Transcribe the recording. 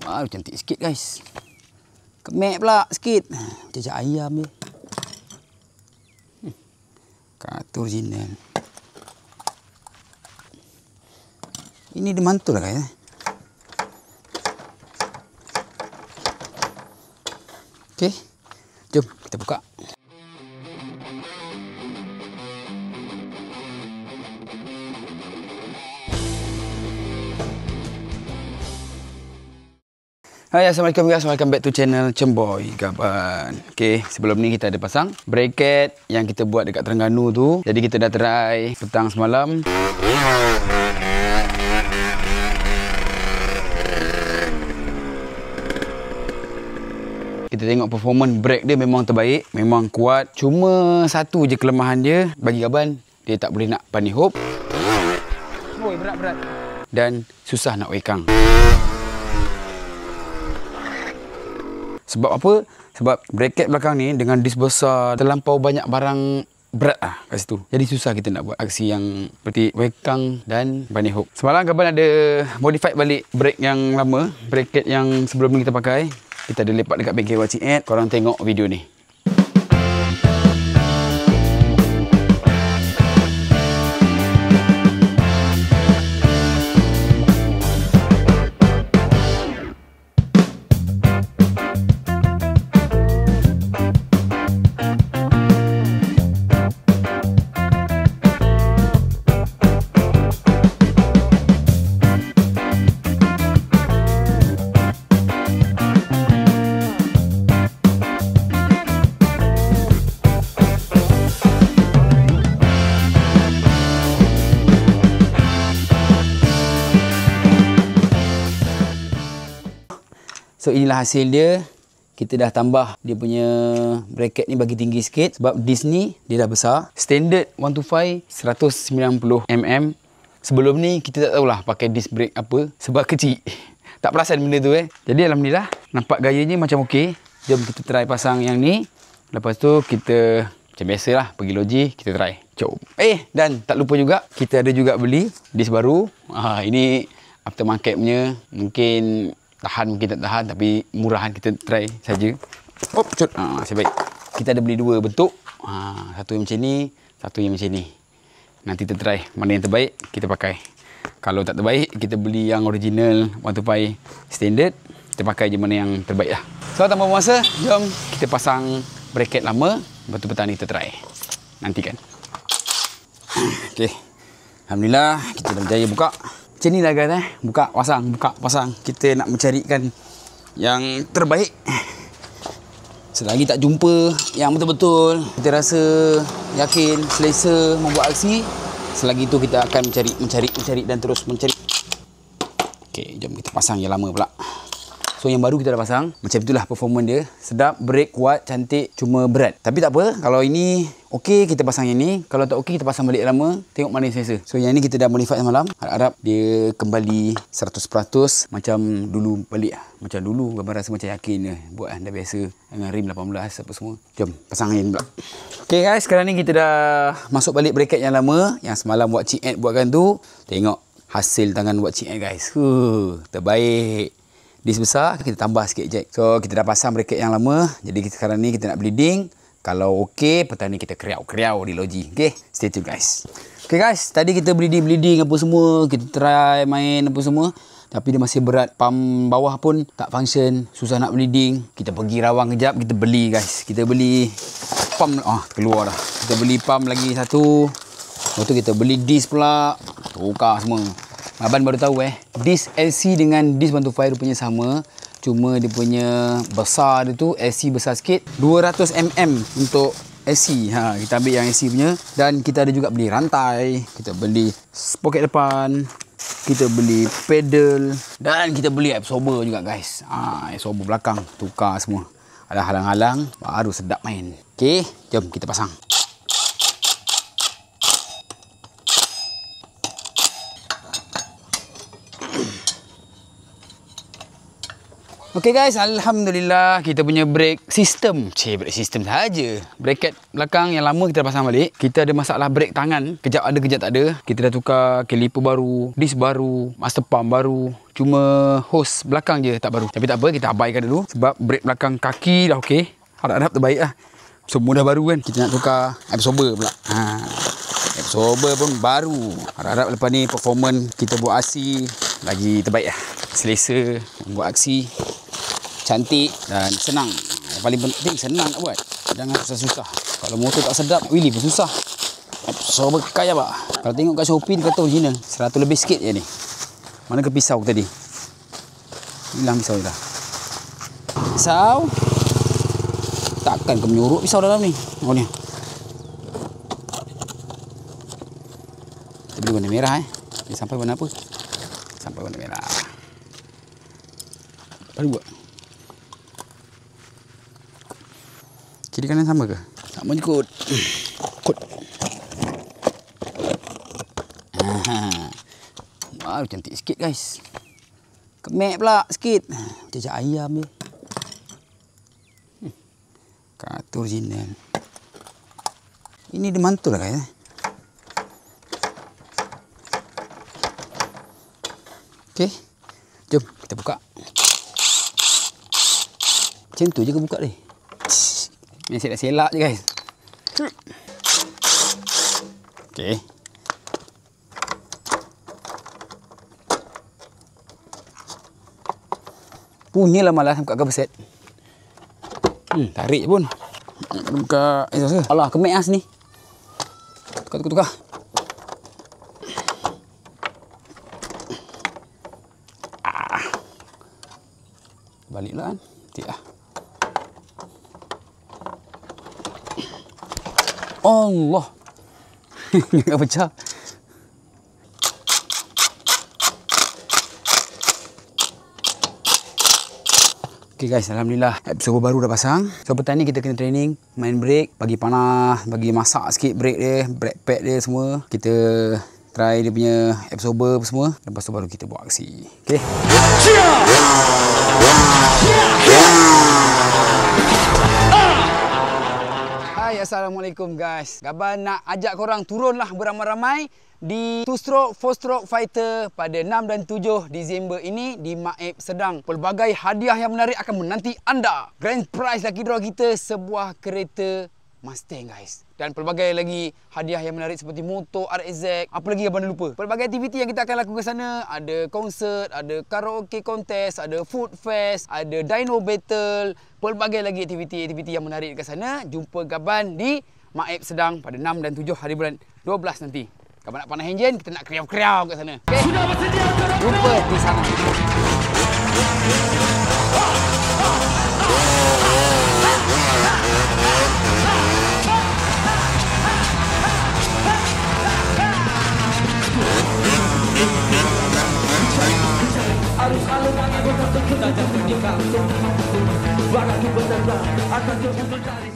Cantik sikit guys. Kemek pula sikit. Macam ayam je. Kartu original. Ini dia mantul lah guys. Okey. Jom kita buka. Hai, Assalamualaikum guys, welcome back to channel Cemboy Gaban. Okay, sebelum ni kita ada pasang bracket yang kita buat dekat Terengganu tu. Jadi kita dah try petang semalam. Kita tengok performance brake dia memang terbaik, memang kuat. Cuma satu je kelemahan dia bagi Gaban, dia tak boleh nak bunny hop. Oi, berat-berat. Dan susah nak wekang. Sebab apa? Sebab bracket belakang ni dengan disk besar, terlampau banyak barang berat lah kat situ. Jadi susah kita nak buat aksi yang seperti wekang dan bunny hop. Semalam Gaban ada modify balik brake yang lama, bracket yang sebelum ni kita pakai. Kita ada lepak dekat bengkel Watching Ad. Korang tengok video ni. So inilah hasil dia. Kita dah tambah dia punya bracket ni bagi tinggi sikit. Sebab disk ni dia dah besar. Standard 125 190 mm. Sebelum ni kita tak tahulah pakai disk brake apa. Sebab kecil. Tak perasan benda tu Jadi alhamdulillah nampak gayanya macam okey. Jom kita try pasang yang ni. Lepas tu kita macam biasalah pergi loji kita try. Jom. Dan tak lupa juga kita ada juga beli disk baru. Ini aftermarket punya. Mungkin tahan, mungkin tak tahan, tapi murahan kita try saja. Cut. Nasib baik. Kita ada beli dua bentuk. Satu yang macam ni, satu yang macam ni. Nanti kita try mana yang terbaik, kita pakai. Kalau tak terbaik, kita beli yang original 125 standard. Kita pakai je mana yang terbaik lah. So tanpa masa, jom kita pasang bracket lama. Lepas tu petang ni kita try. Nantikan. Okay. Alhamdulillah, kita dah berjaya buka. Macam ni lah guys buka pasang. Kita nak mencarikan yang terbaik. Selagi tak jumpa yang betul-betul kita rasa yakin, selesa membuat aksi, selagi tu kita akan mencari dan terus mencari. Okey, jom kita pasang yang lama pula. So yang baru kita dah pasang. Macam itulah performance dia. Sedap, brake kuat, cantik, cuma berat. Tapi tak apa, kalau ini okey kita pasang yang ni. Kalau tak okey kita pasang balik lama. Tengok mana yang selesa. So yang ni kita dah modify semalam. Harap-harap dia kembali 100% macam dulu balik lah. Macam dulu Gaban rasa macam yakin je. Buat dah biasa dengan rim 18 apa semua. Jom pasang yang ni pula. Okey guys, sekarang ni kita dah masuk balik bracket yang lama. Yang semalam Watching Ad buatkan tu. Tengok hasil tangan Watching Ad guys. Terbaik. Disk besar, kita tambah sikit jack. So, kita dah pasang bracket yang lama. Jadi, sekarang ni kita nak bleeding. Kalau okey, petang ni kita kriau-kriau di loji. Okay, stay tune guys. Okay guys, tadi kita bleeding apa semua. Kita try main apa semua. Tapi dia masih berat. Pump bawah pun tak function. Susah nak bleeding. Kita pergi rawang kejap, kita beli guys. Kita beli pump. Keluar dah. Kita beli pump lagi satu. Lepas tu kita beli disk pula. Tukar semua. Abang baru tahu disk LC dengan disk 125 rupanya sama. Cuma dia punya besar dia tu, LC besar sikit. 200 mm untuk LC. Kita ambil yang LC punya. Dan kita ada juga beli rantai. Kita beli sprocket depan. Kita beli pedal. Dan kita beli absorber juga guys. Absorber belakang. Tukar semua. Ada halang-halang. Baru sedap main. Okay, jom kita pasang. Okey guys, alhamdulillah kita punya brake system. Brake system saja. Bracket belakang yang lama kita dah pasang balik. Kita ada masalah brake tangan. Kejap ada, kejap tak ada. Kita dah tukar caliper baru, disk baru, master pump baru. Cuma hos belakang je tak baru. Tapi tak apa, kita abaikan dulu. Sebab brake belakang kaki dah okey. Harap-harap terbaik lah. Semua dah baru kan. Kita nak tukar absorber pula. Absorber pun baru. Harap-harap lepas ni performance kita buat aksi lagi terbaik lah. Selesa, buat aksi cantik dan senang. Yang paling penting senang nak buat. Jangan susah-susah. Kalau motor tak sedap, wheelie pun susah. Absorber kaya pak. Kalau tengok kat Shopee dia kata original 100 lebih sikit je ni. Mana ke pisau tadi? Hilang pisau dah. Pisau. Takkan ke menyurut pisau dalam ni. Oh ni. Kita beli warna merah Dia sampai warna apa? Sampai warna merah. Baru buat. Kiri kanan sama ke? Sama je kot. Kot. Baru cantik sikit guys. Kemek pula sikit. Macam ayam je. Kartu original. Ini dia mantul lah guys. Okey. Jom kita buka. Macam tu je ke buka ni. Ni saya nak selak je guys. Okey. Punyalah malas buka cover set. Tarik je pun. Buka exhaust ke? Alah, kemek as ni. Tukar. Baliklah kan. Nanti lah. Allah. Jangan pecah. Okay guys, alhamdulillah absorber baru dah pasang. So petang ni kita kena training main brake, bagi panas, bagi masak sikit brake dia, brake pad dia semua. Kita try dia punya absorber apa semua. Lepas tu baru kita buat aksi. Okay. Hai, assalamualaikum guys. Gaban nak ajak korang turunlah beramai-ramai di 2-stroke, 4-stroke fighter pada 6 dan 7 Disember ini di Maib Sedang. Pelbagai hadiah yang menarik akan menanti anda. Grand prize lagi draw kita sebuah kereta Mustang guys. Dan pelbagai lagi hadiah yang menarik seperti motor RXZ. Apa lagi abang lupa? Pelbagai aktiviti yang kita akan lakukan sana. Ada konsert, ada karaoke contest, ada food fest, ada dyno battle. Pelbagai lagi aktiviti yang menarik dekat sana. Jumpa Gaban di Maib Sedang pada 6 dan 7 hari bulan 12 nanti. Gaban nak panas enjin, kita nak kriau-kriau kat sana. Okay? Sudah bersedia jumpa di sana. Arus-alus angin bertentu tajam di kantong. Barang benar akan terputus dari